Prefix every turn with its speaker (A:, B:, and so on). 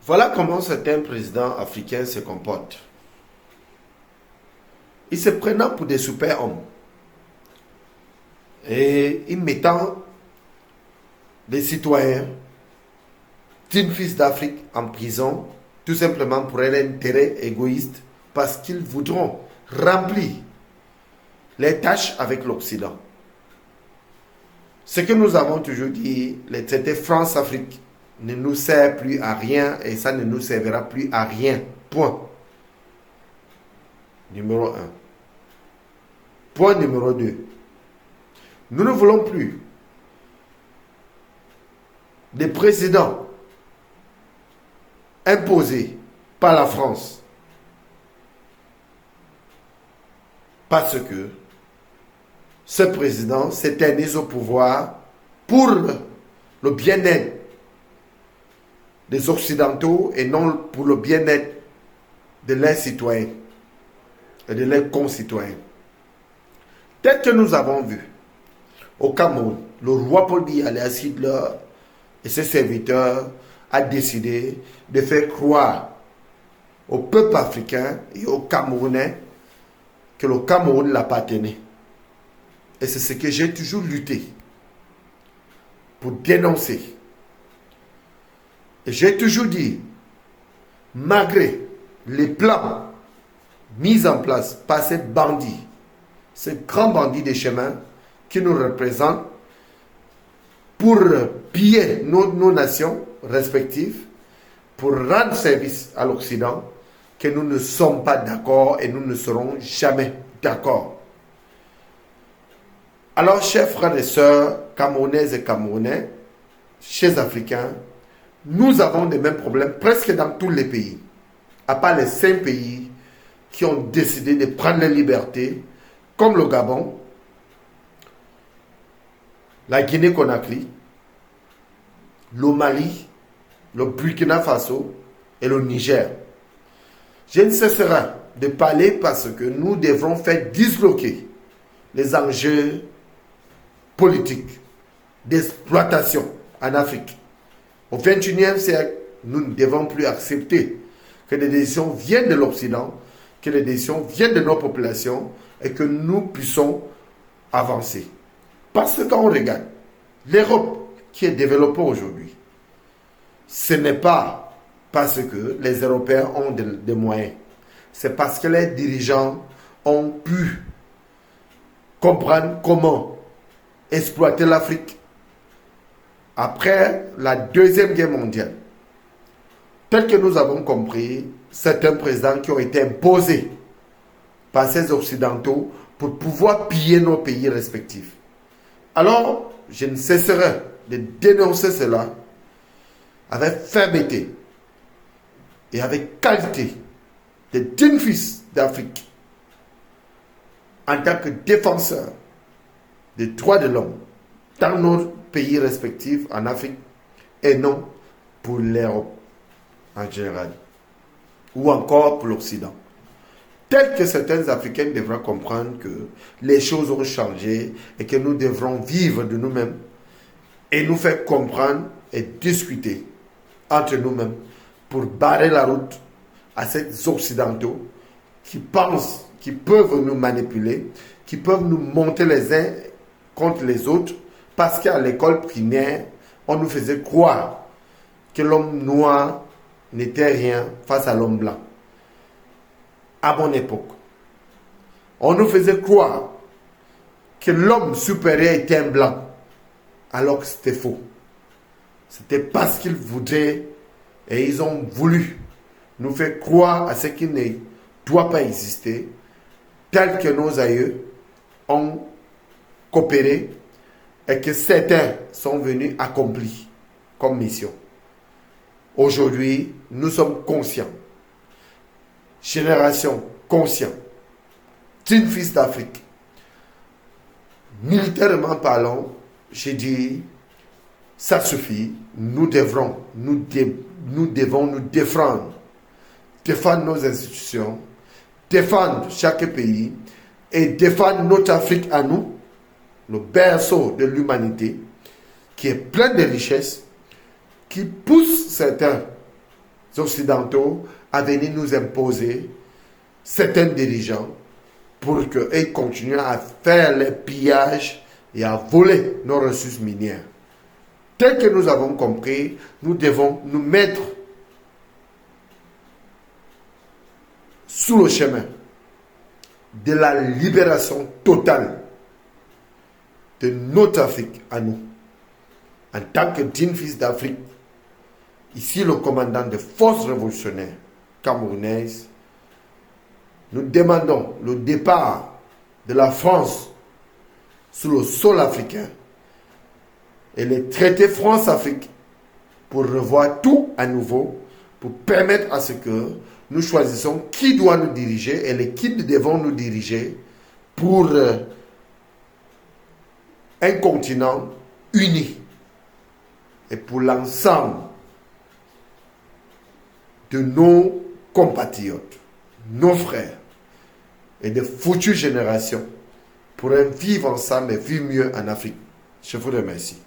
A: Voilà comment certains présidents africains se comportent. Ils se prennent pour des super-hommes et ils mettent des citoyens d'une fils d'Afrique en prison tout simplement pour un intérêt égoïste parce qu'ils voudront remplir les tâches avec l'Occident. Ce que nous avons toujours dit, les traités France-Afrique ne nous sert plus à rien et ça ne nous servira plus à rien. Point. Numéro 1. Point numéro 2. Nous ne voulons plus des présidents imposés par la France parce que ce président s'éternise au pouvoir pour le bien-être des Occidentaux et non pour le bien-être de leurs citoyens et de leurs concitoyens. Tel que nous avons vu au Cameroun, le roi Paul Biya Alias Hitler et ses serviteurs a décidé de faire croire au peuple africain et aux Camerounais que le Cameroun l'appartenait. Et c'est ce que j'ai toujours lutté pour dénoncer. Et j'ai toujours dit, malgré les plans mis en place par ces bandits, ces grands bandits des chemins qui nous représentent pour piller nos nations respectives, pour rendre service à l'Occident, que nous ne sommes pas d'accord et nous ne serons jamais d'accord. Alors, chers frères et sœurs, Camerounaises et Camerounais, chers Africains, nous avons les mêmes problèmes presque dans tous les pays, à part les 5 pays qui ont décidé de prendre les libertés, comme le Gabon, la Guinée-Conakry, le Mali, le Burkina Faso et le Niger. Je ne cesserai de parler parce que nous devrons faire disloquer les enjeux politiques d'exploitation en Afrique. Au XXIe siècle, nous ne devons plus accepter que les décisions viennent de l'Occident, que les décisions viennent de nos populations et que nous puissions avancer. Parce que quand on regarde l'Europe qui est développée aujourd'hui, ce n'est pas parce que les Européens ont des moyens. C'est parce que les dirigeants ont pu comprendre comment exploiter l'Afrique après la Deuxième Guerre mondiale. Tel que nous avons compris, certains présidents qui ont été imposés par ces Occidentaux pour pouvoir piller nos pays respectifs. Alors, je ne cesserai de dénoncer cela avec fermeté et avec qualité des dignes fils d'Afrique en tant que défenseur des droits de l'homme dans nos pays respectifs en Afrique et non pour l'Europe en général ou encore pour l'Occident. Tel que certains Africains devront comprendre que les choses ont changé et que nous devrons vivre de nous-mêmes et nous faire comprendre et discuter entre nous-mêmes pour barrer la route à ces Occidentaux qui pensent qu'ils peuvent nous manipuler, qui peuvent nous monter les uns contre les autres parce qu'à l'école primaire, on nous faisait croire que l'homme noir n'était rien face à l'homme blanc. À mon époque, on nous faisait croire que l'homme supérieur était un blanc, alors que c'était faux. C'était parce qu'ils voudraient et ils ont voulu nous faire croire à ce qui ne doit pas exister, tel que nos aïeux ont coopéré et que certains sont venus accomplir comme mission. Aujourd'hui, nous sommes conscients, génération consciente, d'une fils d'Afrique. Militairement parlant, j'ai dit, ça suffit, nous devons nous défendre nos institutions, défendre chaque pays et défendre notre Afrique à nous, le berceau de l'humanité, qui est plein de richesses, qui pousse certains occidentaux à venir nous imposer certains dirigeants pour qu'ils continuent à faire les pillages et à voler nos ressources minières. Tel que nous avons compris, nous devons nous mettre sous le chemin de la libération totale de notre Afrique à nous. En tant que digne fils d'Afrique, ici le commandant des forces révolutionnaires camerounaises, nous demandons le départ de la France sous le sol africain et les traités France-Afrique pour revoir tout à nouveau, pour permettre à ce que nous choisissons qui doit nous diriger et les qui devons nous diriger pour un continent uni et pour l'ensemble de nos compatriotes, nos frères et de futures générations pour vivre ensemble et vivre mieux en Afrique. Je vous remercie.